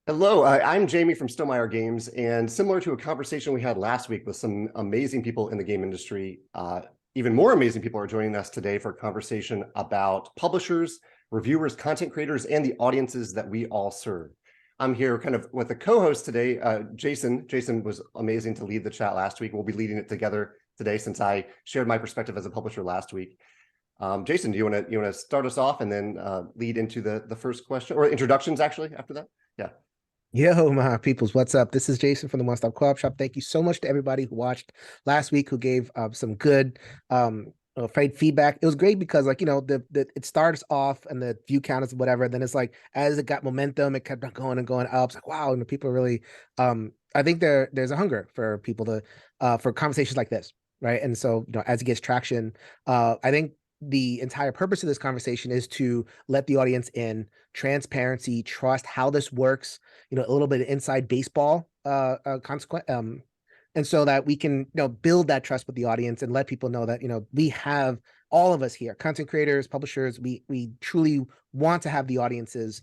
Hello, I'm Jamey from Stonemaier Games, and similar to a conversation we had last week with some amazing people in the game industry, even more amazing people are joining us today for a conversation about publishers, reviewers, content creators, and the audiences that we all serve. I'm here kind of with a co-host today, Jason. Jason was amazing to lead the chat last week. We'll be leading it together today since I shared my perspective as a publisher last week. Jason, do you want to start us off and then lead into the first question, or introductions actually after that? Yeah. Yo, my peoples, what's up? This is Jason from the One Stop Co-op Shop. Thank you so much to everybody who watched last week, who gave some good feedback. It was great because, like, it starts off and the view count is whatever. Then it's like, as it got momentum, it kept on going and going up. It's like, wow, and people are really, I think there's a hunger for people to, for conversations like this, right? And so, as it gets traction, I think the entire purpose of this conversation is to let the audience in, transparency, trust, how this works, a little bit of inside baseball consequence, and so that we can build that trust with the audience and let people know that we have all of us here, content creators, publishers. We truly want to have the audiences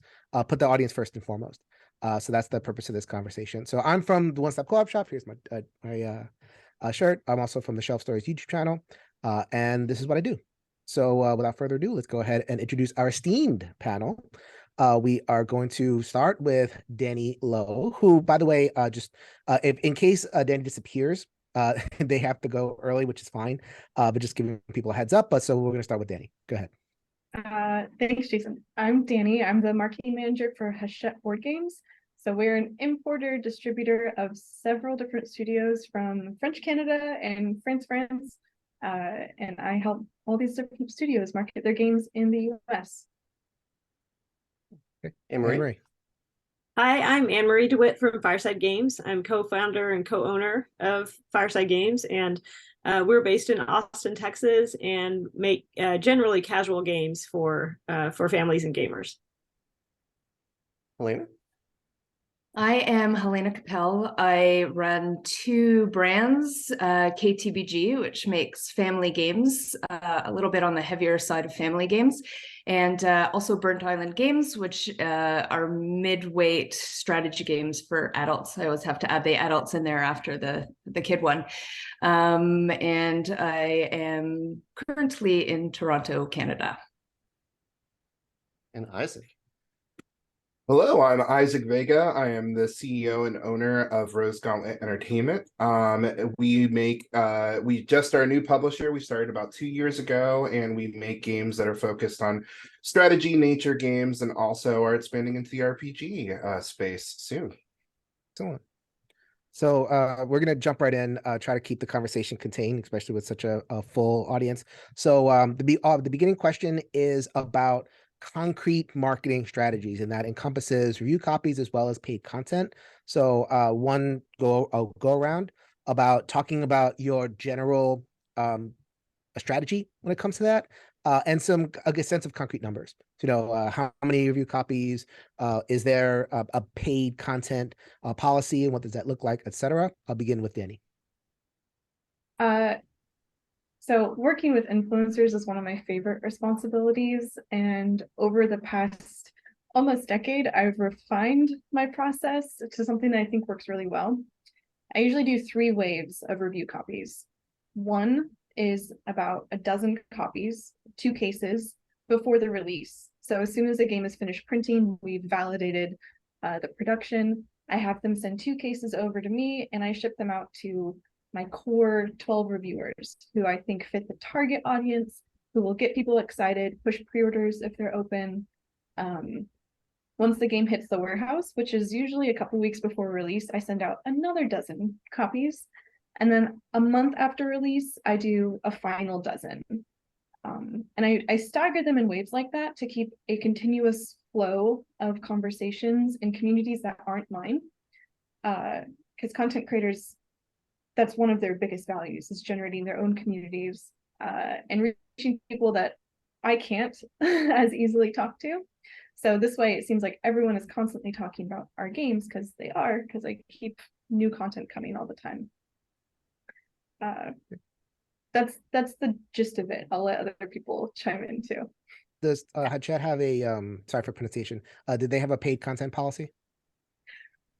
put the audience first and foremost. So that's the purpose of this conversation. So I'm from the One Stop Co-op Shop. Here's my shirt. I'm also from the Shelf Stories YouTube channel, and this is what I do. So without further ado, let's go ahead and introduce our esteemed panel. We are going to start with Danni Loe, who, by the way, if in case Danni disappears, they have to go early, which is fine, but just giving people a heads up. But so we're going to start with Danni. Go ahead. Thanks, Jason. I'm Danni. I'm the marketing manager for Hachette Games. So we're an importer distributor of several different studios from French Canada and France. And I help all these different studios market their games in the US. Okay. Anne-Marie. Hi, I'm Anne-Marie DeWitt from Fireside Games. I'm co-founder and co-owner of Fireside Games, and we're based in Austin, Texas, and make generally casual games for families and gamers. Helaina. I am Helaina Cappel. I run two brands, KTBG, which makes family games, a little bit on the heavier side of family games, and also Burnt Island Games, which are mid-weight strategy games for adults. I always have to add the adults in there after the kid one. And I am currently in Toronto, Canada. And Isaac. Hello, I'm Isaac Vega. I am the CEO and owner of Rose Gauntlet Entertainment. We just are a new publisher. We started about 2 years ago, and we make games that are focused on strategy, nature games, and also are expanding into the RPG space soon. Excellent. So we're going to jump right in, try to keep the conversation contained, especially with such a full audience. So the beginning question is about concrete marketing strategies, and that encompasses review copies as well as paid content. So go around about talking about your general strategy when it comes to that, and a sense of concrete numbers. So, how many review copies, is there a paid content policy, and what does that look like, etc. I'll begin with Danni. So working with influencers is one of my favorite responsibilities. And over the past almost decade, I've refined my process to something that I think works really well. I usually do 3 waves of review copies. One is about a dozen copies, 2 cases before the release. So as soon as the game is finished printing, we've validated the production. I have them send 2 cases over to me, and I ship them out to my core 12 reviewers who I think fit the target audience, who will get people excited, push pre-orders if they're open. Once the game hits the warehouse, which is usually a couple weeks before release, I send out another dozen copies. And then a month after release, I do a final dozen. And I stagger them in waves like that to keep a continuous flow of conversations in communities that aren't mine. Because content creators, that's one of their biggest values, is generating their own communities and reaching people that I can't as easily talk to. So this way, it seems like everyone is constantly talking about our games, because I keep new content coming all the time. That's the gist of it. I'll let other people chime in too. Does Hachette have a sorry for pronunciation? Did they have a paid content policy?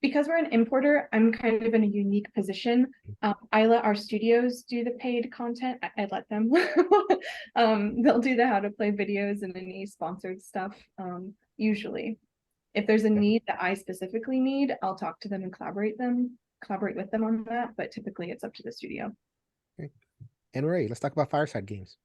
Because we're an importer, I'm kind of in a unique position. I let our studios do the paid content. I let them. They'll do the how to play videos and any sponsored stuff. Usually, if there's a need that I specifically need, I'll talk to them and collaborate with them on that. But typically, it's up to the studio. Okay. And Ray, let's talk about Fireside Games.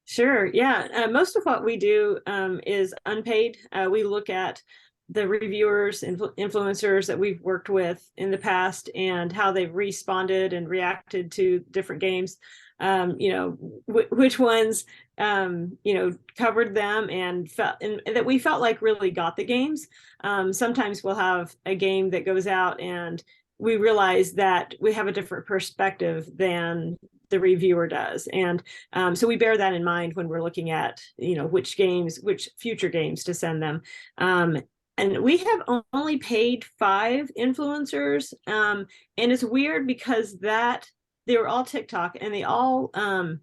Sure. Yeah. Most of what we do is unpaid. We look at the reviewers, influencers that we've worked with in the past and how they've responded and reacted to different games. Which ones, covered them and that we felt like really got the games. Sometimes we'll have a game that goes out and we realize that we have a different perspective than the reviewer does. And so we bear that in mind when we're looking at, which future games to send them. And we have only paid 5 influencers. And it's weird because they were all TikTok and they all kind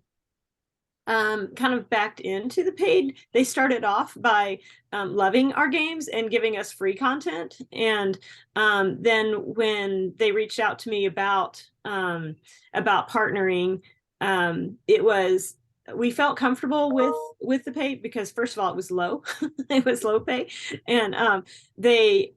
of backed into the paid. They started off by loving our games and giving us free content. And then when they reached out to me about partnering, we felt comfortable with the pay because first of all, it was low. It was low pay. And they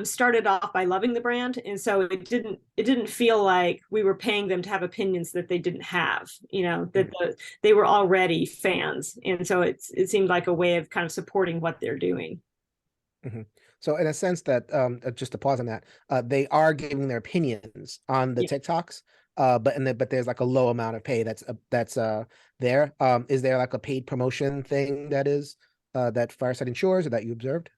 started off by loving the brand. And so it didn't feel like we were paying them to have opinions that they didn't have, they were already fans. And so it seemed like a way of kind of supporting what they're doing. Mm-hmm. So in a sense that, just to pause on that, they are giving their opinions on the TikToks, but there's like a low amount of pay that's there. Is there like a paid promotion thing that Fireside ensures or that you observed?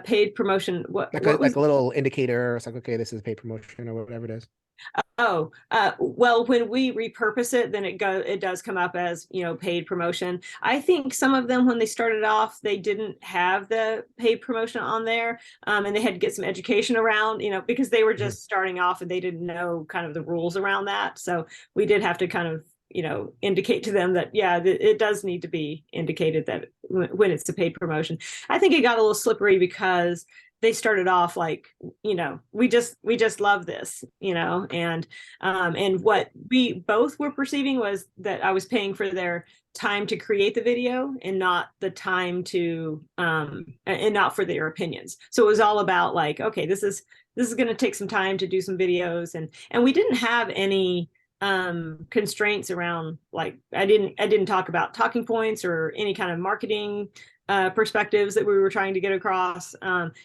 Paid promotion, what like was a little indicator? It's like, okay, this is paid promotion or whatever it is. Well, when we repurpose it, then it does come up as, paid promotion. I think some of them, when they started off, they didn't have the paid promotion on there, and they had to get some education around, because they were just starting off and they didn't know kind of the rules around that. So we did have to kind of, indicate to them that, it does need to be indicated that when it's a paid promotion. I think it got a little slippery because they started off like, we just love this, and what we both were perceiving was that I was paying for their time to create the video and not the time to, and not for their opinions. So it was all about like, okay, this is going to take some time to do some videos. And we didn't have any constraints around, like, I didn't talk about talking points or any kind of marketing perspectives that we were trying to get across.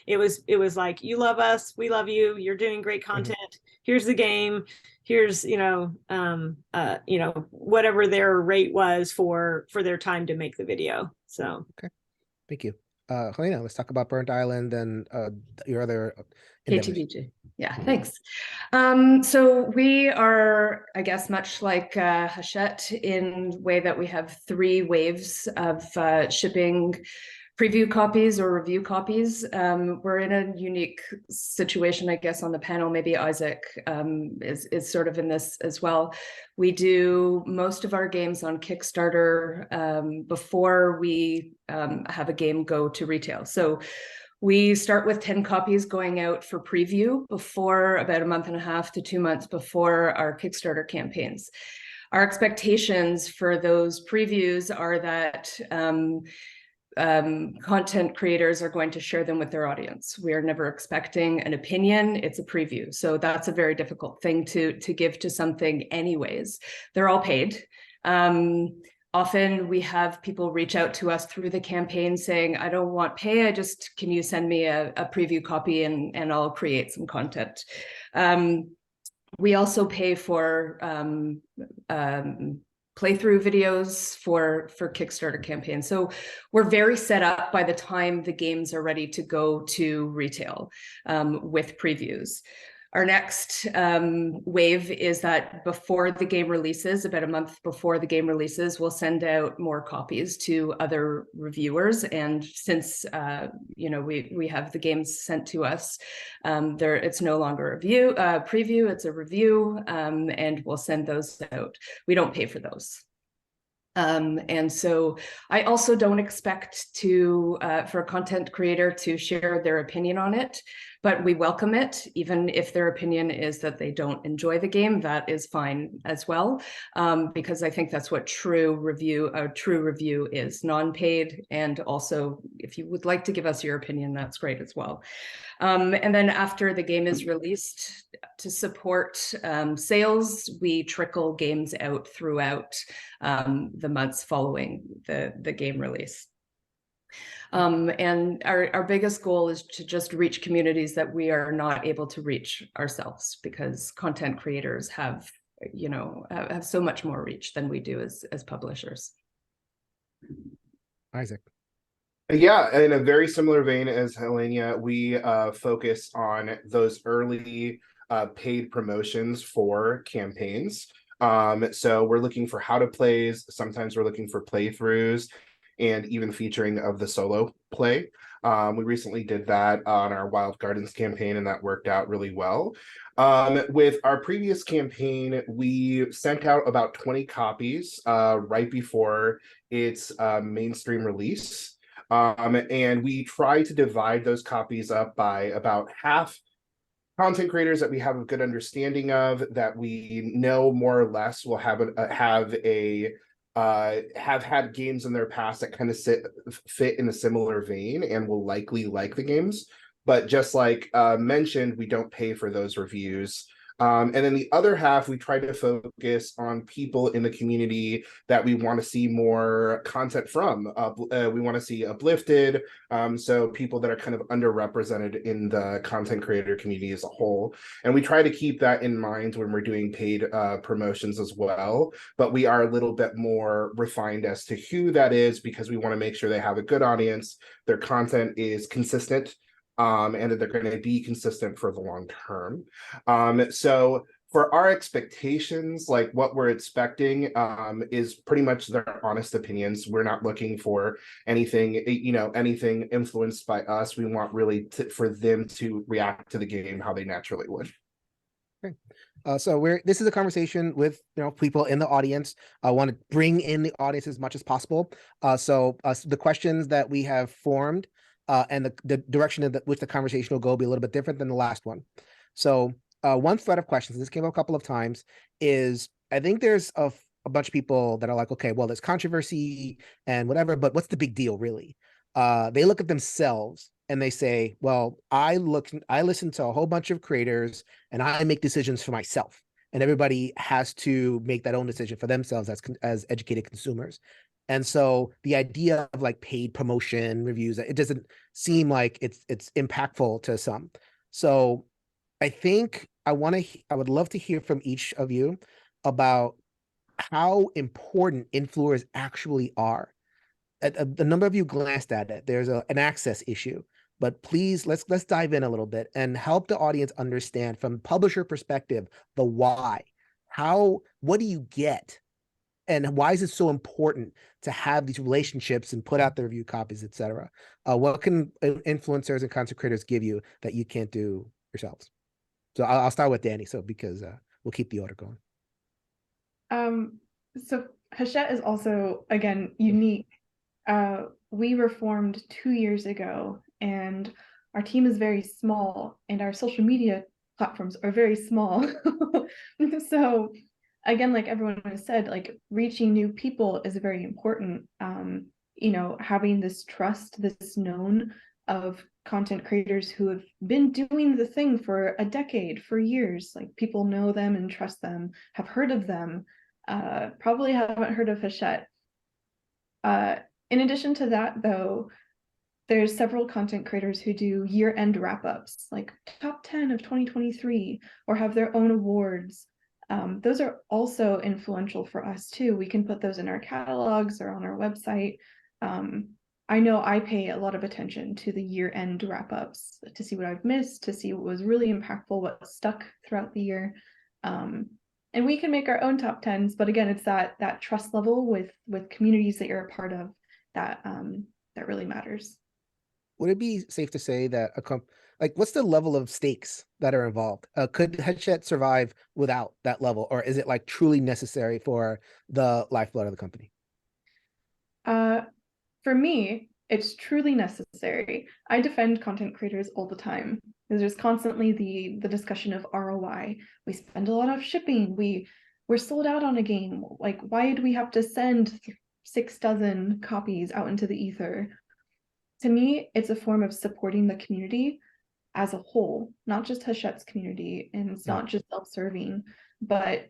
It was like, you love us, we love you, you're doing great content, here's the game, here's whatever their rate was for their time to make the video. So okay, thank you. Helaina, let's talk about Burnt Island and your other KTBG. Yeah, thanks. So we are, I guess, much like Hachette in the way that we have 3 waves of shipping preview copies or review copies. We're in a unique situation, I guess, on the panel. Maybe Isaac is sort of in this as well. We do most of our games on Kickstarter before we have a game go to retail. So we start with 10 copies going out for preview before about a month and a half to 2 months before our Kickstarter campaigns. Our expectations for those previews are that content creators are going to share them with their audience. We are never expecting an opinion. It's a preview. So that's a very difficult thing to give to something anyways. They're all paid. Often we have people reach out to us through the campaign saying, I don't want pay, can you send me a preview copy and I'll create some content. We also pay for playthrough videos for Kickstarter campaigns. So we're very set up by the time the games are ready to go to retail with previews. Our next wave is that before the game releases, about a month before the game releases, we'll send out more copies to other reviewers. And since we have the games sent to us, it's no longer a preview, it's a review, and we'll send those out. We don't pay for those. And so I also don't expect for a content creator to share their opinion on it. but we welcome it. Even if their opinion is that they don't enjoy the game, that is fine as well, because I think that's what a true review is, non-paid. And also, if you would like to give us your opinion, that's great as well. And then after the game is released, to support sales, we trickle games out throughout the months following the game release. And our biggest goal is to just reach communities that we are not able to reach ourselves, because content creators have so much more reach than we do as publishers. Isaac. Yeah, in a very similar vein as Helaina, we focus on those early paid promotions for campaigns. So we're looking for how to plays. Sometimes we're looking for playthroughs, and even featuring of the solo play. We recently did that on our Wild Gardens campaign, and that worked out really well. With our previous campaign, we sent out about 20 copies right before its mainstream release. And we try to divide those copies up by about half content creators that we have a good understanding of, that we know more or less will have had games in their past that kind of fit in a similar vein and will likely like the games. But just like mentioned, we don't pay for those reviews. And then the other half, we try to focus on people in the community that we want to see more content from. We want to see uplifted, so people that are kind of underrepresented in the content creator community as a whole. And we try to keep that in mind when we're doing paid promotions as well. But we are a little bit more refined as to who that is, because we want to make sure they have a good audience, their content is consistent, and that they're going to be consistent for the long term. So for our expectations, like what we're expecting is pretty much their honest opinions. We're not looking for anything, anything influenced by us. We want really for them to react to the game how they naturally would. Okay. So this is a conversation with people in the audience. I want to bring in the audience as much as possible. So the questions that we have formed and the direction in which the conversation will go will be a little bit different than the last one. So one thread of questions, this came up a couple of times, is I think there's a bunch of people that are like, okay, well, there's controversy and whatever, but what's the big deal really? They look at themselves and they say, well, I listen to a whole bunch of creators and I make decisions for myself. And everybody has to make that own decision for themselves as educated consumers. And so the idea of like paid promotion reviews, it doesn't seem like it's impactful to some. So I think I would love to hear from each of you about how important influencers actually are. The number of you glanced at it. There's an access issue, but please let's dive in a little bit and help the audience understand from publisher perspective the why. What do you get? And why is it so important to have these relationships and put out the review copies, etc.? What can influencers and content creators give you that you can't do yourselves? So I'll start with Danny, because we'll keep the order going. So Hachette is also, again, unique. We were formed 2 years ago, and our team is very small, and our social media platforms are very small. So again, like everyone has said, like reaching new people is very important. Having this trust, this known of content creators who have been doing the thing for a decade, for years, like people know them and trust them, have heard of them, probably haven't heard of Hachette. In addition to that, though, there's several content creators who do year-end wrap-ups, like top 10 of 2023, or have their own awards. Those are also influential for us too. We can put those in our catalogs or on our website. I know I pay a lot of attention to the year-end wrap-ups to see what I've missed, to see what was really impactful, what stuck throughout the year. And we can make our own top 10s, but again, it's that trust level with communities that you're a part of that really matters. Would it be safe to say that what's the level of stakes that are involved? Could Hachette survive without that level, or is it like truly necessary for the lifeblood of the company? For me, it's truly necessary. I defend content creators all the time. There's constantly the discussion of ROI. We spend a lot of shipping. We're sold out on a game. Like, why do we have to send 6 dozen copies out into the ether? To me, it's a form of supporting the community as a whole, not just Hachette's community, and it's not just self-serving, but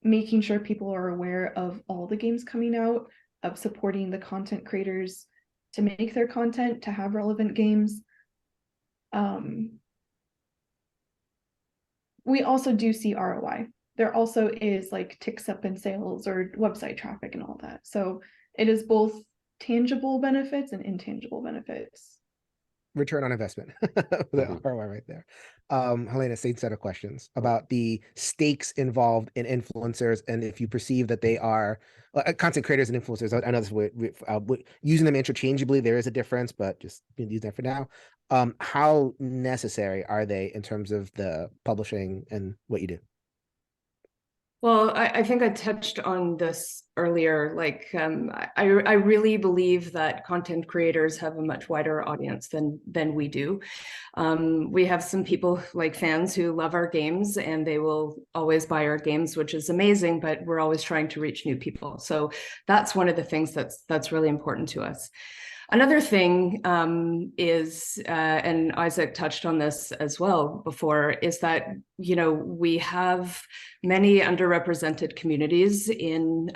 making sure people are aware of all the games coming out, of supporting the content creators to make their content, to have relevant games. We also do see ROI. There also is like ticks up in sales or website traffic and all that. So it is both tangible benefits and intangible benefits. Return on investment. The ROI right there. Helaina, same set of questions about the stakes involved in influencers, and if you perceive that they are content creators and influencers. I know this way, using them interchangeably, there is a difference, but just use that for now. How necessary are they in terms of the publishing and what you do? Well, I think I touched on this earlier. Like, I really believe that content creators have a much wider audience than we do. We have some people like fans who love our games and they will always buy our games, which is amazing, but we're always trying to reach new people. So that's one of the things that's really important to us. Another thing is, and Isaac touched on this as well before, is that, you know, we have many underrepresented communities in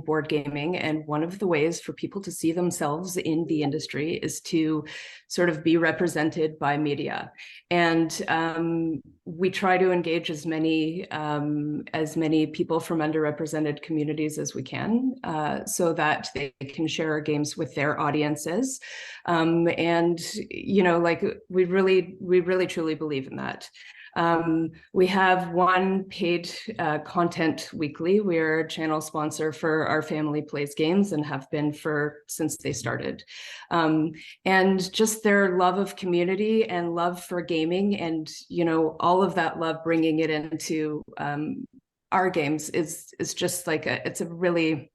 board gaming, and one of the ways for people to see themselves in the industry is to sort of be represented by media. And we try to engage as many people from underrepresented communities as we can, so that they can share our games with their audiences. And, you know, like we really truly believe in that. We have one paid content weekly. We're a channel sponsor for Our Family Plays Games and have been since they started. And just their love of community and love for gaming, and, you know, all of that love, bringing it into our games is just like it's a really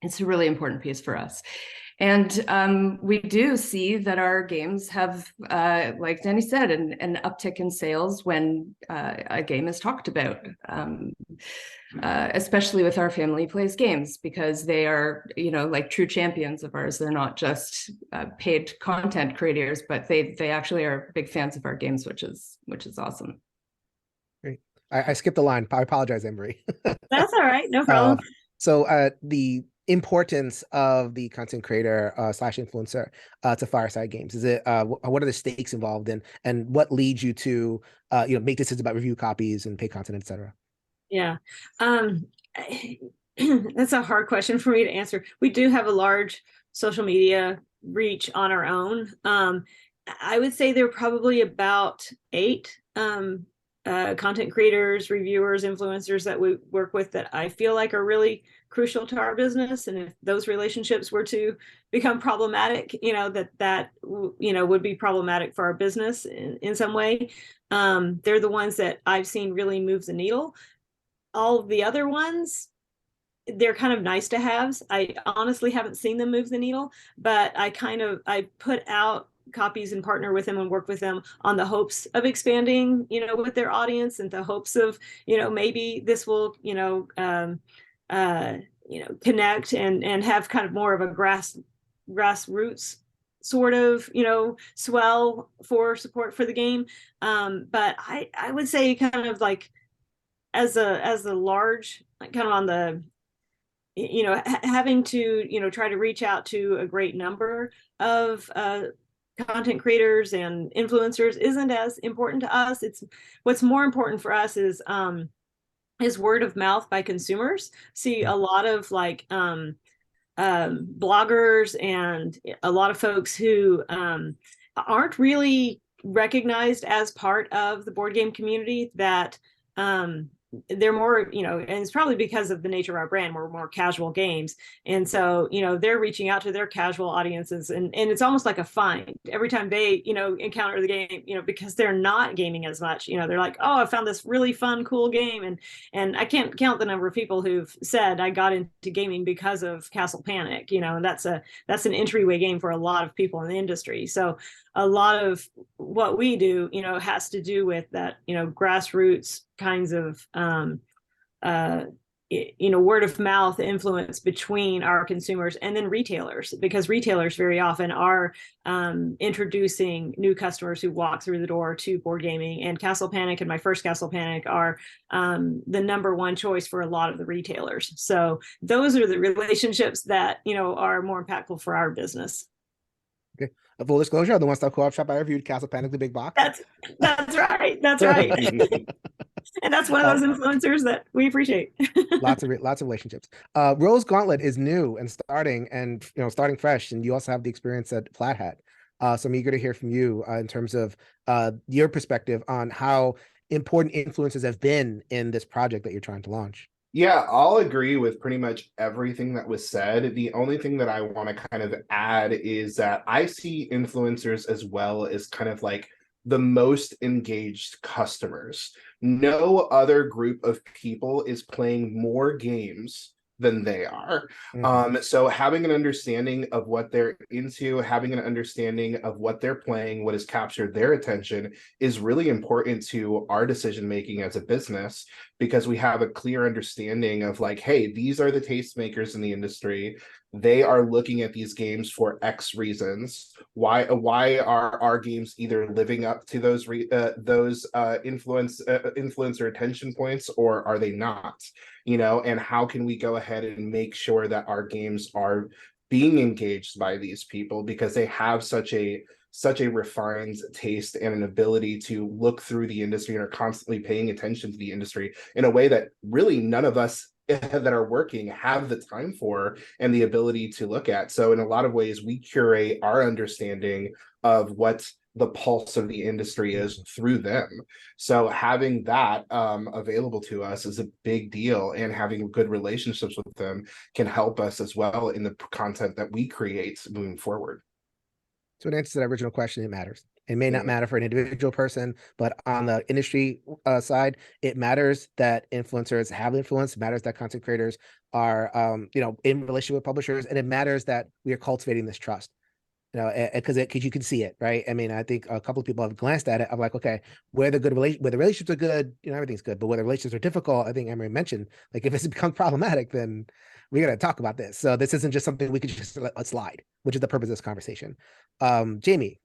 important piece for us. And we do see that our games have, like Danny said, an uptick in sales when a game is talked about, especially with Our Family Plays Games, because they are, you know, like true champions of ours. They're not just paid content creators, but they actually are big fans of our games, which is awesome. Great. I skipped a line. I apologize, Emery. That's all right. No problem. So the importance of the content creator / influencer to Fireside Games, is it what are the stakes involved in, and what leads you to make decisions about review copies and pay content, etc.? Yeah, that's a hard question for me to answer. We do have a large social media reach on our own. I would say there are probably about 8 content creators, reviewers, influencers that we work with that I feel like are really crucial to our business. And if those relationships were to become problematic, that would be problematic for our business in some way. They're the ones that I've seen really move the needle. All of the other ones, they're kind of nice to haves. I honestly haven't seen them move the needle, but I put out copies and partner with them and work with them on the hopes of expanding, with their audience, and the hopes of, maybe this will, connect and have kind of more of a grassroots sort of, swell for support for the game. But I would say kind of like as a large, kind of on the, having to, try to reach out to a great number of content creators and influencers isn't as important to us. It's what's more important for us is word of mouth by consumers. See a lot of like bloggers and a lot of folks who aren't really recognized as part of the board game community that they're more, and it's probably because of the nature of our brand, we're more casual games. And so, they're reaching out to their casual audiences, and it's almost like a find every time they, encounter the game, because they're not gaming as much, they're like, oh, I found this really fun, cool game. And I can't count the number of people who've said I got into gaming because of Castle Panic, and that's an entryway game for a lot of people in the industry. So a lot of what we do, has to do with that, grassroots kinds of, word of mouth influence between our consumers and then retailers, because retailers very often are introducing new customers who walk through the door to board gaming. And Castle Panic and My First Castle Panic are the number one choice for a lot of the retailers. So those are the relationships that, are more impactful for our business. Okay. Full disclosure, the one-stop co-op shop I reviewed, Castle Panic, the big box. That's right. That's right. And that's one of those influencers that we appreciate. lots of relationships. Rose Gauntlet is new and starting fresh, and you also have the experience at Flat Hat. So I'm eager to hear from you in terms of your perspective on how important influencers have been in this project that you're trying to launch. Yeah, I'll agree with pretty much everything that was said. The only thing that I want to kind of add is that I see influencers as well as kind of like the most engaged customers. No other group of people is playing more games than they are. So having an understanding of what they're into, having an understanding of what they're playing, what has captured their attention is really important to our decision making as a business, because we have a clear understanding of like, hey, these are the tastemakers in the industry. They are looking at these games for X reasons. Why are our games either living up to those influencer attention points, or are they not? And how can we go ahead and make sure that our games are being engaged by these people, because they have such a refined taste and an ability to look through the industry and are constantly paying attention to the industry in a way that really none of us that are working have the time for and the ability to look at. So in a lot of ways, we curate our understanding of what the pulse of the industry is through them. So having that available to us is a big deal, and having good relationships with them can help us as well in the content that we create moving forward. So in answer to that original question, it matters. It may not matter for an individual person, but on the industry side, it matters that influencers have influence. It matters that content creators are, in relationship with publishers, and it matters that we are cultivating this trust. Because you can see it, right? I mean, I think a couple of people have glanced at it. I'm like, okay, where the relationships are good, everything's good. But where the relationships are difficult, I think Emery mentioned, like if it's become problematic, then we got to talk about this. So this isn't just something we could just let slide, which is the purpose of this conversation. Jamey,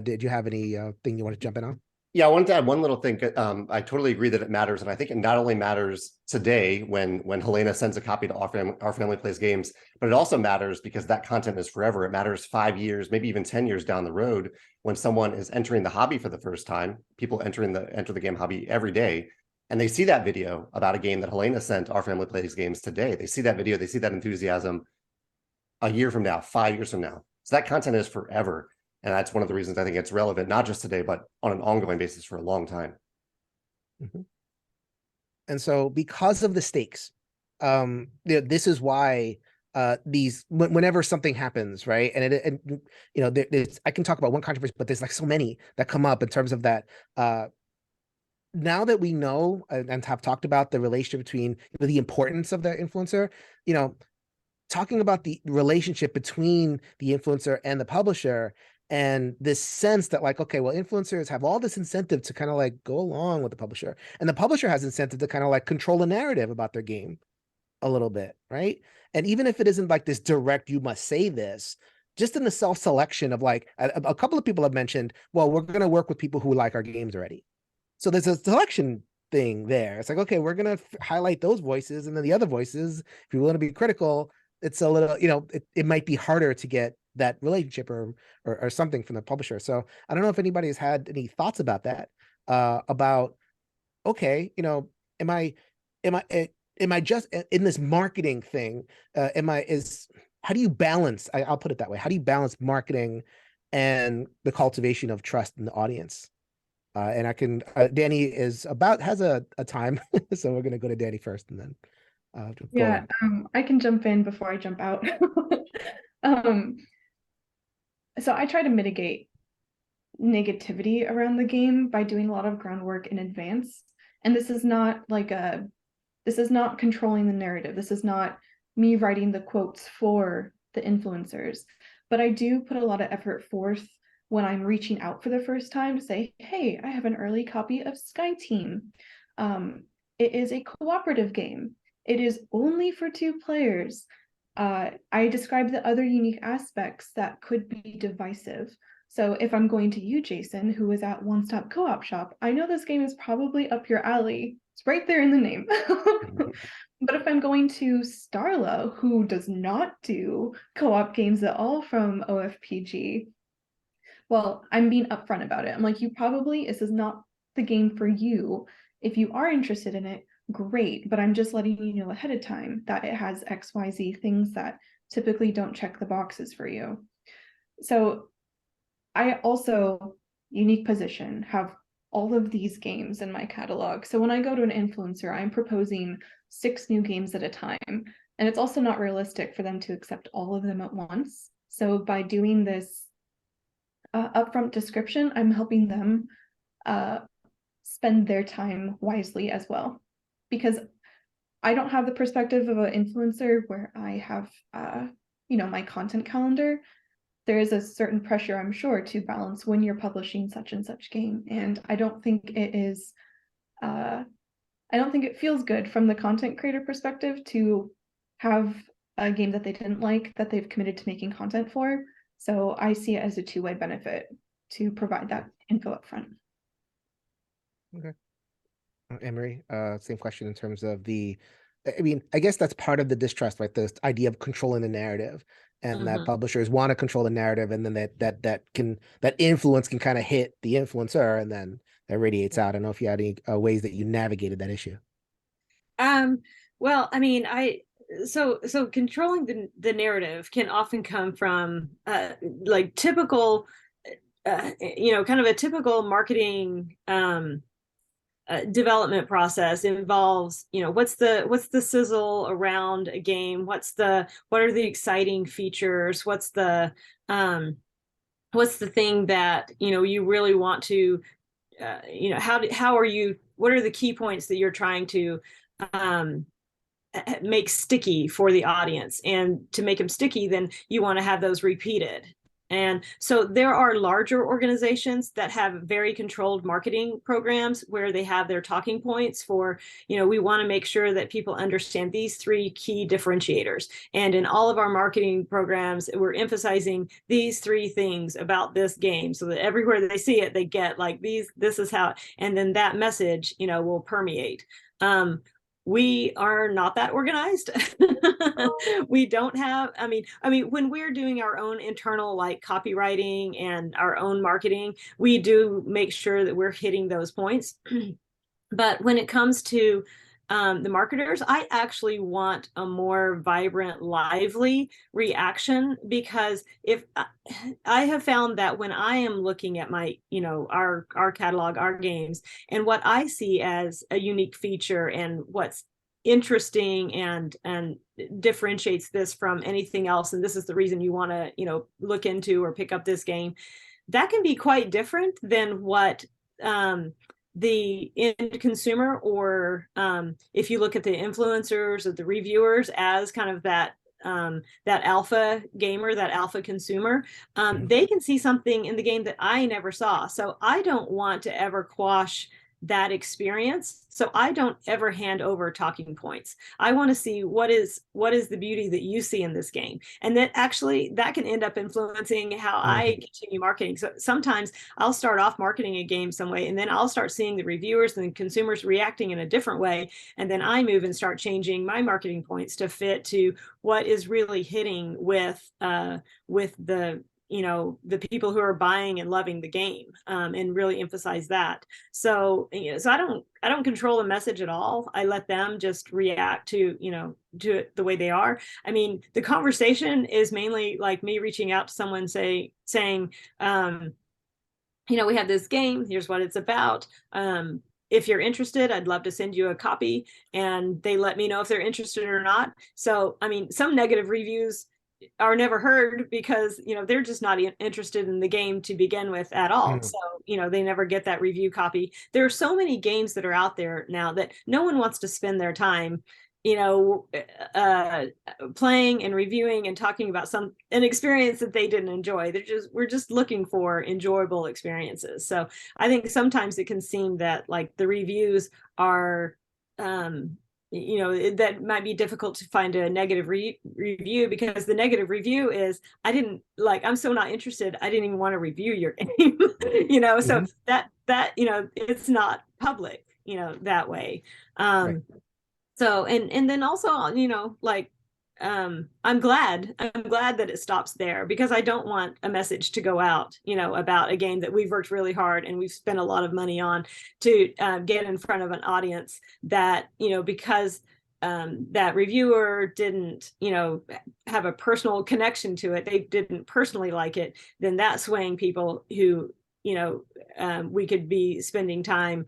did you have any thing you want to jump in on? Yeah, I wanted to add one little thing. I totally agree that it matters. And I think it not only matters today when Helaina sends a copy to Our Family Plays Games, but it also matters because that content is forever. It matters 5 years, maybe even 10 years down the road, when someone is entering the hobby for the first time. People enter the game hobby every day, and they see that video about a game that Helaina sent Our Family Plays Games today. They see that video, they see that enthusiasm a year from now, 5 years from now. So that content is forever. And that's one of the reasons I think it's relevant, not just today, but on an ongoing basis for a long time. And so because of the stakes, this is why whenever something happens, right? And there's, I can talk about one controversy, but there's like so many that come up in terms of that. Now that we know and have talked about the relationship between the importance of the influencer, talking about the relationship between the influencer and the publisher, and this sense that like, okay, well, influencers have all this incentive to kind of like go along with the publisher, and the publisher has incentive to kind of like control the narrative about their game a little bit, right? And even if it isn't like this direct, you must say this, just in the self-selection of like, a couple of people have mentioned, well, we're going to work with people who like our games already. So there's a selection thing there. It's like, okay, we're going to highlight those voices, and then the other voices, if you want to be critical, it's a little, it might be harder to get that relationship or something from the publisher. So I don't know if anybody has had any thoughts about that, about, okay, am I just in this marketing thing? How do you balance, I'll put it that way. How do you balance marketing and the cultivation of trust in the audience? And I can, Danny has a time, so we're gonna go to Danny first, and then go Yeah, on. I can jump in before I jump out. Um, so I try to mitigate negativity around the game by doing a lot of groundwork in advance. And this is not controlling the narrative. This is not me writing the quotes for the influencers, but I do put a lot of effort forth when I'm reaching out for the first time to say, hey, I have an early copy of Sky Team. It is a cooperative game. It is only for 2 players. I describe the other unique aspects that could be divisive. So if I'm going to you, Jason, who is at One Stop Co-op Shop, I know this game is probably up your alley. It's right there in the name. But if I'm going to Starla, who does not do co-op games at all from OFPG, well, I'm being upfront about it. I'm like, this is not the game for you. If you are interested in it, great. But I'm just letting you know ahead of time that it has XYZ things that typically don't check the boxes for you. So I also, unique position, have all of these games in my catalog. So when I go to an influencer, I'm proposing 6 new games at a time. And it's also not realistic for them to accept all of them at once. So by doing this upfront description, I'm helping them spend their time wisely as well. Because I don't have the perspective of an influencer where I have, my content calendar. There is a certain pressure, I'm sure, to balance when you're publishing such and such game. And I don't think it feels good from the content creator perspective to have a game that they didn't like that they've committed to making content for. So I see it as a 2-way benefit to provide that info up front. Okay. Emery, same question in terms of I guess that's part of the distrust, right? This idea of controlling the narrative, and that publishers want to control the narrative, and then that influence can kind of hit the influencer, and then that radiates out. I don't know if you had any ways that you navigated that issue. Well, I mean, so controlling the narrative can often come from like typical, kind of a typical marketing development process involves, what's the sizzle around a game, what are the exciting features, what's the thing that you really want to what are the key points that you're trying to make sticky for the audience, and to make them sticky, then you want to have those repeated. And so there are larger organizations that have very controlled marketing programs where they have their talking points for, we want to make sure that people understand these 3 key differentiators. And in all of our marketing programs, we're emphasizing these 3 things about this game, so that everywhere they see it, they get like this is how, and then that message, will permeate. We are not that organized. We don't have, I mean, when we're doing our own internal like copywriting and our own marketing, we do make sure that we're hitting those points. But when it comes to the marketers, I actually want a more vibrant, lively reaction, because if I have found that when I am looking at my, our catalog, our games, and what I see as a unique feature and what's interesting and differentiates this from anything else, and this is the reason you want to, look into or pick up this game, that can be quite different than what the end consumer, or if you look at the influencers or the reviewers as kind of that alpha gamer, that alpha consumer, they can see something in the game that I never saw. So I don't want to ever quash that experience. So I don't ever hand over talking points. I want to see what is the beauty that you see in this game. And that can end up influencing how I continue marketing. So sometimes I'll start off marketing a game some way, and then I'll start seeing the reviewers and the consumers reacting in a different way. And then I move and start changing my marketing points to fit to what is really hitting with the the people who are buying and loving the game, and really emphasize that. So, so I don't control the message at all. I let them just react to it the way they are. I mean, the conversation is mainly like me reaching out to someone saying, you know, we have this game, here's what it's about. If you're interested, I'd love to send you a copy, and they let me know if they're interested or not. So, I mean, some negative reviews are never heard because, you know, they're just not interested in the game to begin with at all. So, you know, they never get that review copy. There are so many games that are out there now that no one wants to spend their time, you know, playing and reviewing and talking about an experience that they didn't enjoy. We're just looking for enjoyable experiences. So I think sometimes it can seem that like the reviews are, you know, that might be difficult to find a negative review, because the negative review is, I'm so not interested, I didn't even want to review your game. You know, so that you know, it's not public, you know, that way. Right. So, and then also, you know, like, I'm glad that it stops there, because I don't want a message to go out, you know, about a game that we've worked really hard and we've spent a lot of money on to get in front of an audience that, you know, because that reviewer didn't, you know, have a personal connection to it, they didn't personally like it, then that's swaying people who, you know, we could be spending time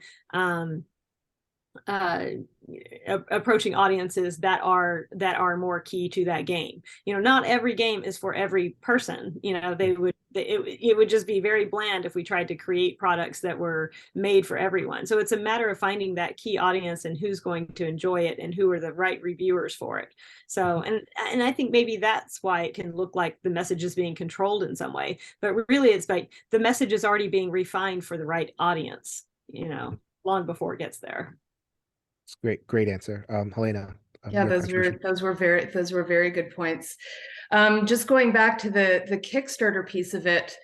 approaching audiences that are more key to that game. You know, not every game is for every person. You know, it would just be very bland if we tried to create products that were made for everyone. So it's a matter of finding that key audience and who's going to enjoy it and who are the right reviewers for it. So, and I think maybe that's why it can look like the message is being controlled in some way, but really it's like the message is already being refined for the right audience, you know, long before it gets there. It's great answer. Helaina. Yeah, those were very good points. Just going back to the Kickstarter piece of it,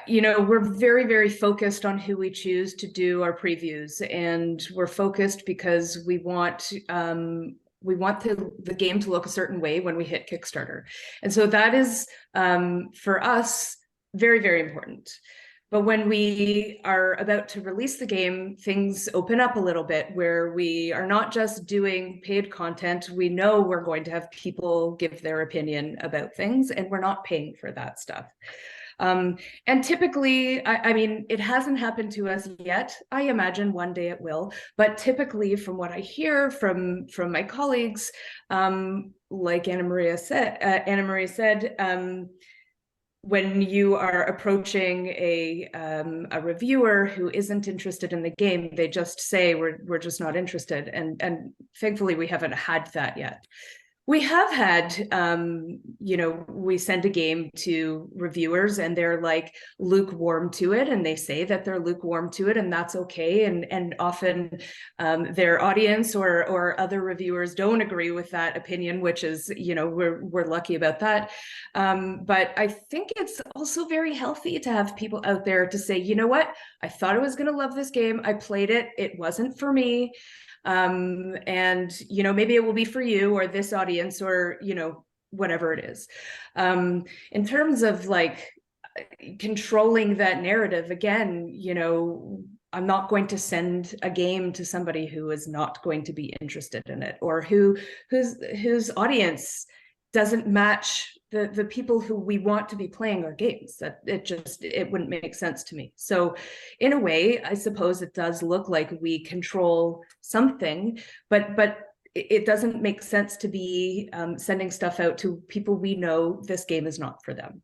you know, we're very, very focused on who we choose to do our previews, and we're focused because we want the game to look a certain way when we hit Kickstarter, and so that is for us very, very important. But when we are about to release the game, things open up a little bit, where we are not just doing paid content. We know we're going to have people give their opinion about things, and we're not paying for that stuff. And typically, I mean, it hasn't happened to us yet. I imagine one day it will. But typically, from what I hear from my colleagues, like Anna Maria said, when you are approaching a reviewer who isn't interested in the game, they just say we're just not interested, and thankfully we haven't had that yet. We have had, you know, we send a game to reviewers and they're like lukewarm to it, and they say that they're lukewarm to it, and that's okay. And often their audience or other reviewers don't agree with that opinion, which is, you know, we're lucky about that. But I think it's also very healthy to have people out there to say, you know what, I thought I was going to love this game. I played it. It wasn't for me. And, you know, maybe it will be for you or this audience, or, you know, whatever it is. In terms of like controlling that narrative, again, you know, I'm not going to send a game to somebody who is not going to be interested in it, or whose audience doesn't match the people who we want to be playing our games. That it wouldn't make sense to me. So in a way, I suppose it does look like we control something, but it doesn't make sense to be sending stuff out to people we know this game is not for them.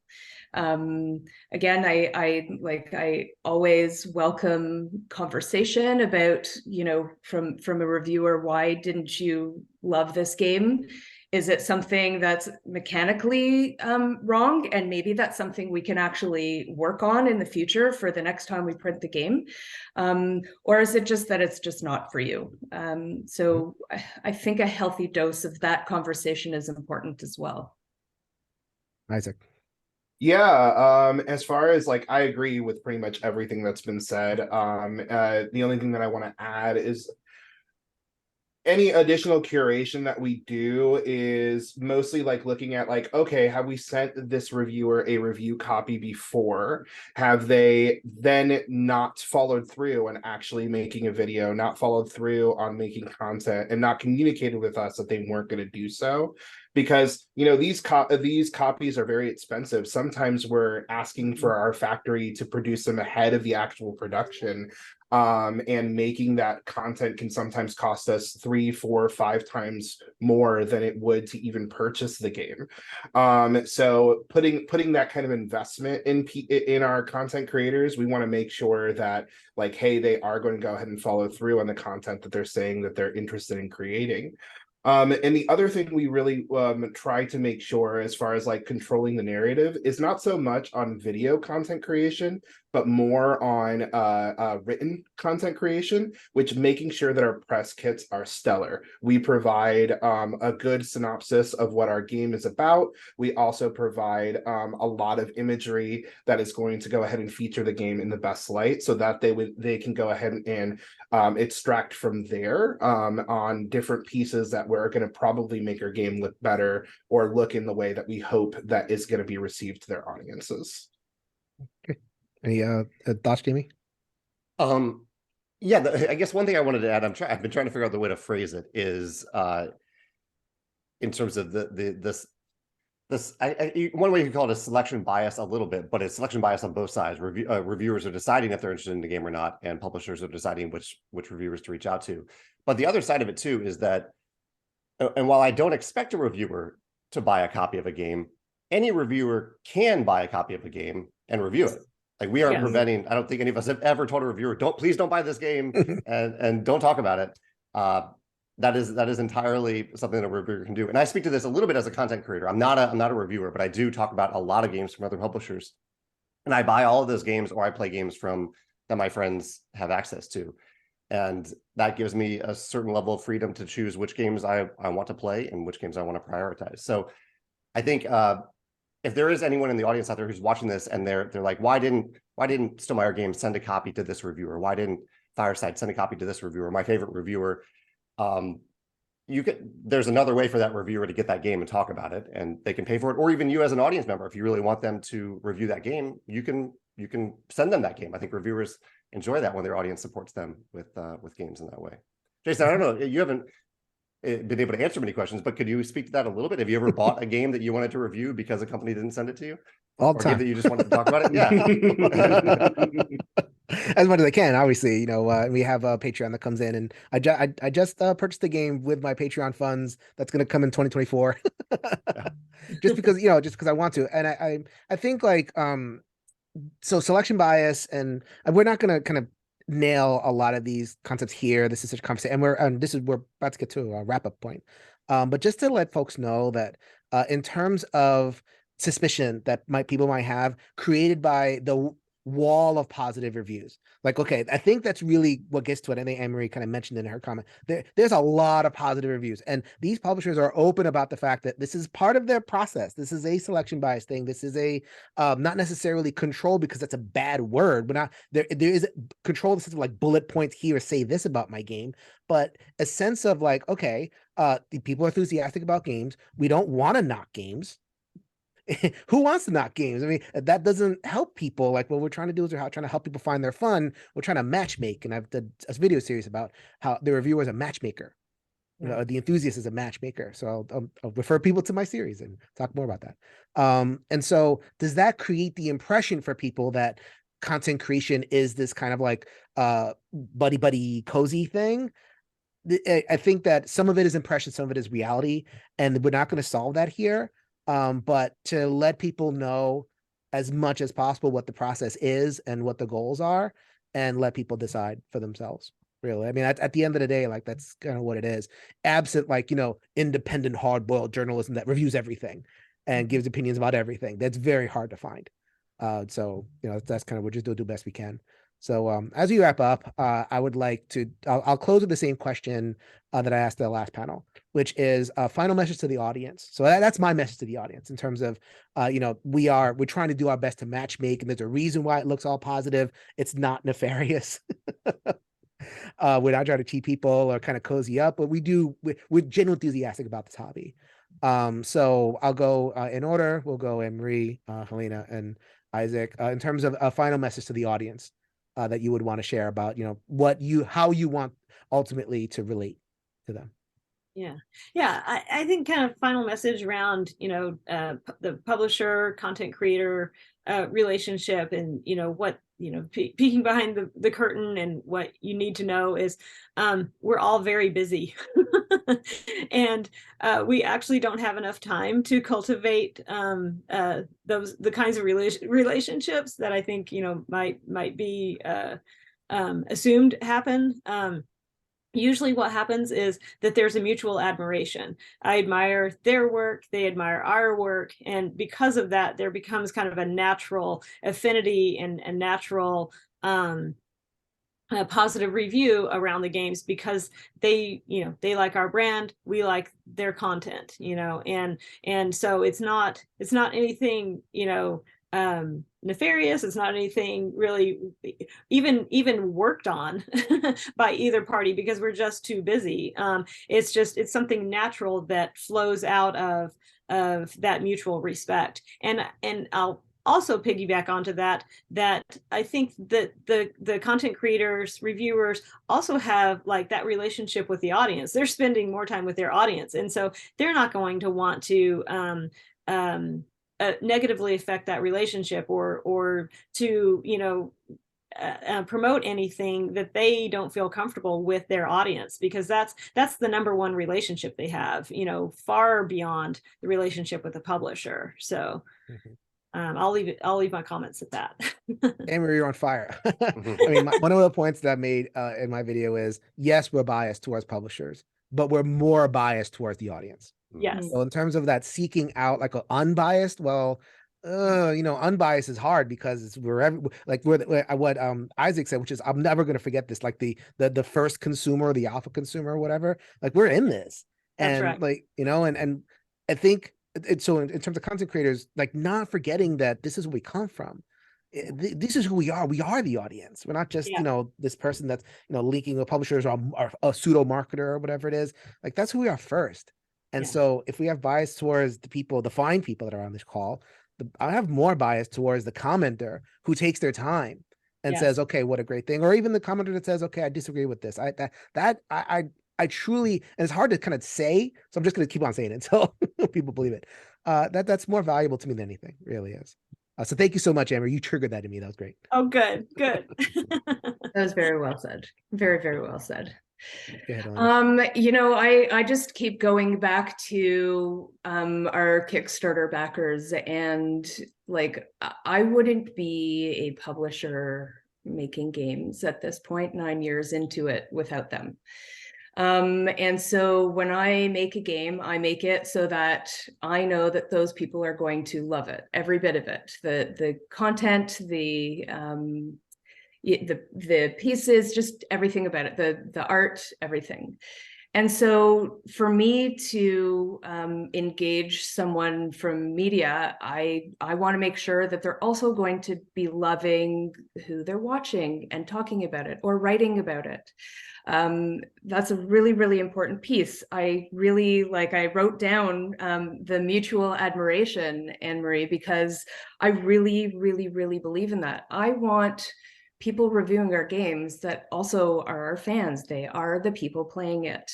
Again, I always welcome conversation about, you know, from a reviewer, why didn't you love this game? Is it something that's mechanically wrong? And maybe that's something we can actually work on in the future for the next time we print the game. Or is it just that it's just not for you? So I think a healthy dose of that conversation is important as well. Isaac. Yeah, as far as like, I agree with pretty much everything that's been said. The only thing that I want to add is any additional curation that we do is mostly like looking at like, okay, have we sent this reviewer a review copy before? Have they then not followed through on actually making a video, not followed through on making content, and not communicated with us that they weren't going to do so? because these copies are very expensive. Sometimes we're asking for our factory to produce them ahead of the actual production, and making that content can sometimes cost us 3, 4, 5 times more than it would to even purchase the game. So putting that kind of investment in our content creators, we want to make sure that, like, hey, they are going to go ahead and follow through on the content that they're saying that they're interested in creating. And the other thing we really try to make sure, as far as like controlling the narrative, is not so much on video content creation, but more on written content creation, which making sure that our press kits are stellar. We provide a good synopsis of what our game is about. We also provide a lot of imagery that is going to go ahead and feature the game in the best light, so that they can go ahead and extract from there on different pieces that we're going to probably make our game look better, or look in the way that we hope that is going to be received to their audiences. Okay. Any thoughts, Jamey? Yeah, I guess one thing I wanted to add, I've been trying to figure out the way to phrase it, is in terms of this one way you can call it a selection bias a little bit, but it's selection bias on both sides. Reviewers are deciding if they're interested in the game or not, and publishers are deciding which reviewers to reach out to. But the other side of it too is that, and while I don't expect a reviewer to buy a copy of a game, any reviewer can buy a copy of a game and review it. Like, we aren't preventing, I don't think any of us have ever told a reviewer, please don't buy this game and don't talk about it. That is entirely something that a reviewer can do. And I speak to this a little bit as a content creator. I'm not a reviewer, but I do talk about a lot of games from other publishers. And I buy all of those games, or I play games from that my friends have access to. And that gives me a certain level of freedom to choose which games I want to play and which games I want to prioritize. So I think if there is anyone in the audience out there who's watching this and they're like, why didn't Stonemaier Games send a copy to this reviewer? Why didn't Fireside send a copy to this reviewer? My favorite reviewer. There's another way for that reviewer to get that game and talk about it, and they can pay for it. Or even you as an audience member, if you really want them to review that game, you can send them that game. I think reviewers enjoy that when their audience supports them with games in that way. Jason, I don't know, you haven't been able to answer many questions, but could you speak to that a little bit? Have you ever bought a game that you wanted to review because a company didn't send it to you? All the time. Or a game that you just wanted to talk about it? Yeah. As much as I can, obviously. We have a Patreon that comes in, and I just purchased the game with my Patreon funds that's going to come in 2024. Just because I want to. And I think, like, so selection bias, and we're not going to kind of nail a lot of these concepts here. This is such a conversation, and we're about to get to a wrap-up point. But just to let folks know that in terms of suspicion that people might have created by the wall of positive reviews, like, okay, I think that's really what gets to it. I think Anne-Marie kind of mentioned in her comment, there's a lot of positive reviews, and these publishers are open about the fact that this is part of their process. This is a selection bias thing. This is a not necessarily control, because that's a bad word, but not there is control in the sense of like bullet points here, say this about my game, but a sense of like, okay, the people are enthusiastic about games. We don't want to knock games. Who wants to knock games? I mean, that doesn't help people. Like, what we're trying to do is we're trying to help people find their fun. We're trying to matchmake, and I've done a video series about how the reviewer is a matchmaker. The enthusiast is a matchmaker. So I'll refer people to my series and talk more about that. And so does that create the impression for people that content creation is this kind of like buddy cozy thing? I think that some of it is impression, some of it is reality, and we're not going to solve that here. But to let people know as much as possible what the process is and what the goals are, and let people decide for themselves. Really, I mean, at the end of the day, like, that's kind of what it is. Absent, like, independent, hard-boiled journalism that reviews everything and gives opinions about everything, that's very hard to find. So that's kind of, we're just do the best we can. So as we wrap up, I would like to, I'll close with the same question that I asked the last panel, which is a final message to the audience. So that's my message to the audience in terms of, we're trying to do our best to match make, and there's a reason why it looks all positive. It's not nefarious. We're not trying to cheat people or kind of cozy up, but we're genuinely enthusiastic about this hobby. So I'll go in order. We'll go Anne-Marie, Helaina, and Isaac, in terms of a final message to the audience that you would want to share about, how you want ultimately to relate to them. Yeah. I think kind of final message around, the publisher, content creator relationship, and, what, peeking behind the curtain, and what you need to know is we're all very busy. And we actually don't have enough time to cultivate the kinds of relationships that I think, might be assumed happen. Usually what happens is that there's a mutual admiration. I admire their work, they admire our work, and because of that, there becomes kind of a natural affinity and a natural positive review around the games, because they like our brand, we like their content, and so it's not anything, nefarious. It's not anything really even worked on by either party, because we're just too busy. It's something natural that flows out of that mutual respect. And I'll also piggyback onto that I think that the content creators, reviewers also have like that relationship with the audience. They're spending more time with their audience, and so they're not going to want to negatively affect that relationship, or to promote anything that they don't feel comfortable with their audience, because that's the number one relationship they have, far beyond the relationship with the publisher. So I'll leave my comments at that. Amory, you're on fire. I mean, one of the points that I made in my video is, yes, we're biased towards publishers, but we're more biased towards the audience. Yes. So in terms of that seeking out like an unbiased, well, unbiased is hard, because we're what Isaac said, which is, I'm never going to forget this, like the first consumer, the alpha consumer, or whatever, like we're in this. That's and right. like, and I think so in terms of content creators, like not forgetting that this is where we come from. This is who we are. We are the audience. We're not just, this person that's, linking with publishers, or a pseudo marketer, or whatever it is. Like, that's who we are first. And so if we have bias towards the fine people that are on this call, I have more bias towards the commenter who takes their time and says, okay, what a great thing. Or even the commenter that says, okay, I disagree with this. I truly, and it's hard to kind of say, so I'm just going to keep on saying it until people believe it. That's more valuable to me than anything, really is. So thank you so much, Amber. You triggered that in me. That was great. Oh, good. That was very well said. Very, very well said. Go ahead, Helaina. I just keep going back to our Kickstarter backers, and like, I wouldn't be a publisher making games at this point, 9 years into it, without them. And so when I make a game, I make it so that I know that those people are going to love it, every bit of it, the content, the pieces, just everything about it, the art, everything. And so for me to engage someone from media, I want to make sure that they're also going to be loving who they're watching and talking about it or writing about it. That's a really, really important piece. I wrote down the mutual admiration, Anne-Marie, because I really, really, really believe in that. I want people reviewing our games that also are our fans. They are the people playing it.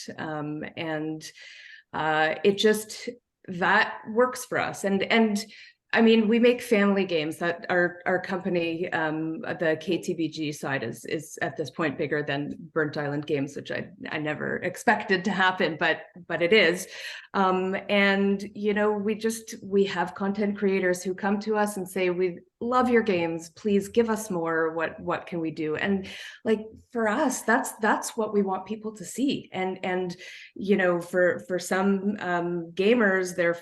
It just, that works for us. And I mean, we make family games. That our company, the KTBG side is at this point bigger than Burnt Island Games, which I never expected to happen, but it is. And we have content creators who come to us and say, we love your games, please give us more. What can we do? And like, for us, that's what we want people to see. And for some gamers, their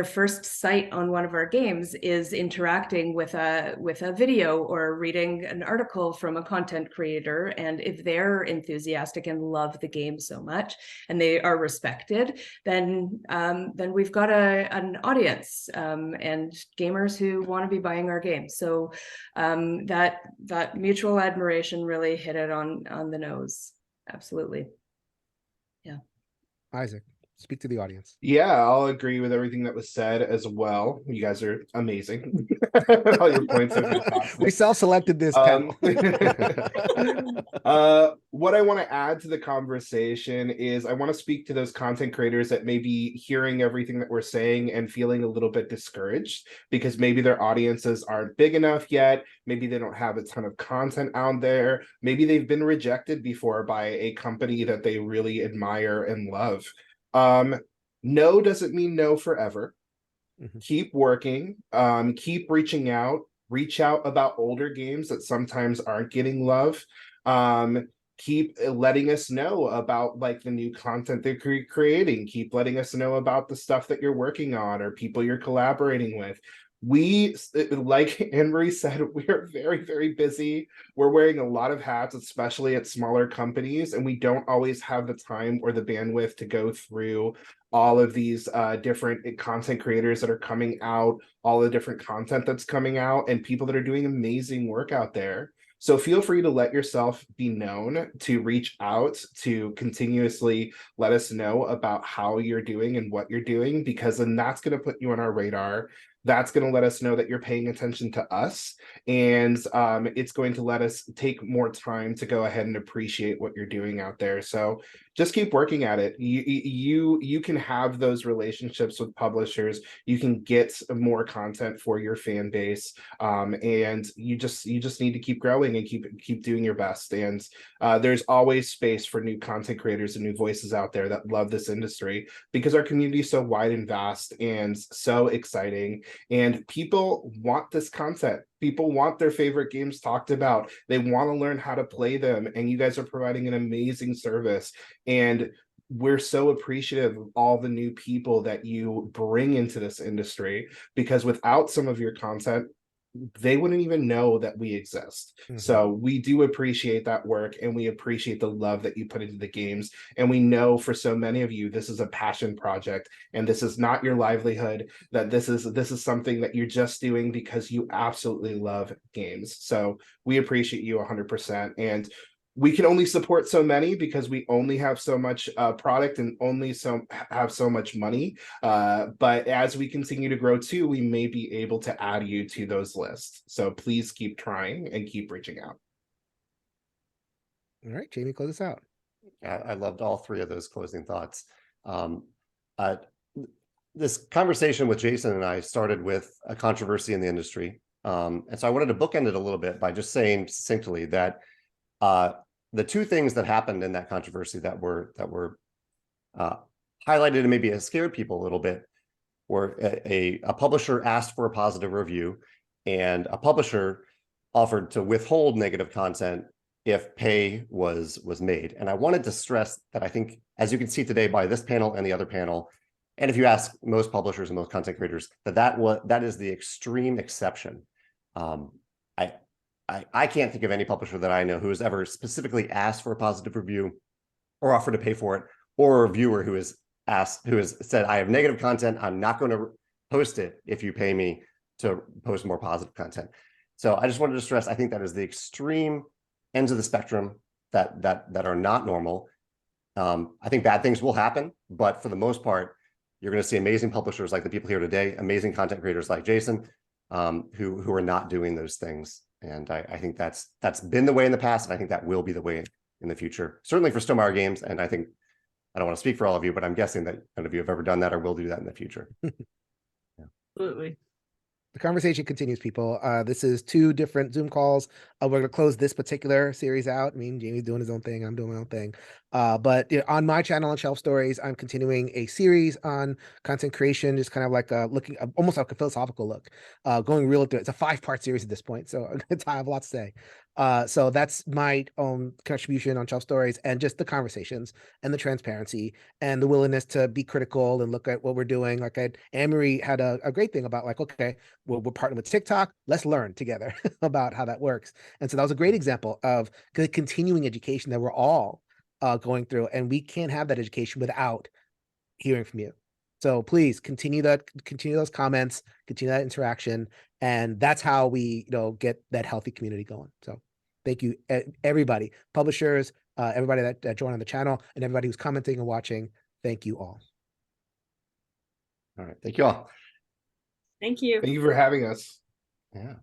first sight on one of our games is interacting with a video or reading an article from a content creator. And if they're enthusiastic and love the game so much and they are respected, then we've got an audience and gamers who want to be buying our games. So that mutual admiration really hit it on the nose. Absolutely. Yeah. Isaac. speak to the audience. Yeah, I'll agree with everything that was said as well. You guys are amazing. All your points are fantastic. We self-selected this panel. What I want to add to the conversation is I want to speak to those content creators that may be hearing everything that we're saying and feeling a little bit discouraged because maybe their audiences aren't big enough yet. Maybe they don't have a ton of content out there. Maybe they've been rejected before by a company that they really admire and love. No doesn't mean no forever. Keep working, keep reaching out, reach out about older games that sometimes aren't getting love. Keep letting us know about like the new content they're creating. Keep letting us know about the stuff that you're working on or people you're collaborating with. We, like Anne-Marie said, we are very, very busy. We're wearing a lot of hats, especially at smaller companies, and we don't always have the time or the bandwidth to go through all of these different content creators that are coming out, all the different content that's coming out, and people that are doing amazing work out there. So feel free to let yourself be known, to reach out, to continuously let us know about how you're doing and what you're doing, because then that's going to put you on our radar. That's going to let us know that you're paying attention to us, and it's going to let us take more time to go ahead and appreciate what you're doing out there. So just keep working at it. You can have those relationships with publishers. You can get more content for your fan base, and you just need to keep growing and keep doing your best. And there's always space for new content creators and new voices out there that love this industry because our community is so wide and vast and so exciting. And people want this content. People want their favorite games talked about. They want to learn how to play them. And you guys are providing an amazing service. And we're so appreciative of all the new people that you bring into this industry, because without some of your content, they wouldn't even know that we exist. So we do appreciate that work, and we appreciate the love that you put into the games. And we know for so many of you, this is a passion project, and this is not your livelihood, that this is something that you're just doing because you absolutely love games. So we appreciate you 100%. And we can only support so many because we only have so much product and only have so much money. But as we continue to grow too, we may be able to add you to those lists. So please keep trying and keep reaching out. All right, Jamey, close us out. I loved all three of those closing thoughts. This conversation with Jason and I started with a controversy in the industry. And so I wanted to bookend it a little bit by just saying succinctly that the two things that happened in that controversy that were highlighted and maybe scared people a little bit were a publisher asked for a positive review, and a publisher offered to withhold negative content if pay was made. And I wanted to stress that I think, as you can see today by this panel and the other panel, and if you ask most publishers and most content creators, that is the extreme exception. I can't think of any publisher that I know who has ever specifically asked for a positive review or offered to pay for it, or a reviewer who has said, I have negative content, I'm not going to post it if you pay me to post more positive content. So I just wanted to stress, I think that is the extreme ends of the spectrum that are not normal. I think bad things will happen, but for the most part, you're going to see amazing publishers like the people here today, amazing content creators like Jason, who are not doing those things. And I think that's been the way in the past, and I think that will be the way in the future, certainly for Stonemaier Games. And I think, I don't want to speak for all of you, but I'm guessing that none of you have ever done that or will do that in the future. Absolutely. The conversation continues, people. This is 2 different Zoom calls. We're going to close this particular series out. I mean, Jamey's doing his own thing. I'm doing my own thing. But on my channel on Shelf Stories, I'm continuing a series on content creation, just kind of like looking almost like a philosophical look, going real through it. It's a 5-part series at this point, so I have a lot to say. So that's my own contribution on Shelf Stories, and just the conversations and the transparency and the willingness to be critical and look at what we're doing. Like Anne-Marie had a great thing about, like, okay, we're partnering with TikTok. Let's learn together about how that works. And so that was a great example of the continuing education that we're all going through, and we can't have that education without hearing from you. So please continue those comments, continue that interaction, and that's how we get that healthy community going. So thank you, everybody, publishers, everybody that joined on the channel, and everybody who's commenting and watching. Thank you all. All right. Thank you all. Thank you. Thank you for having us. Yeah.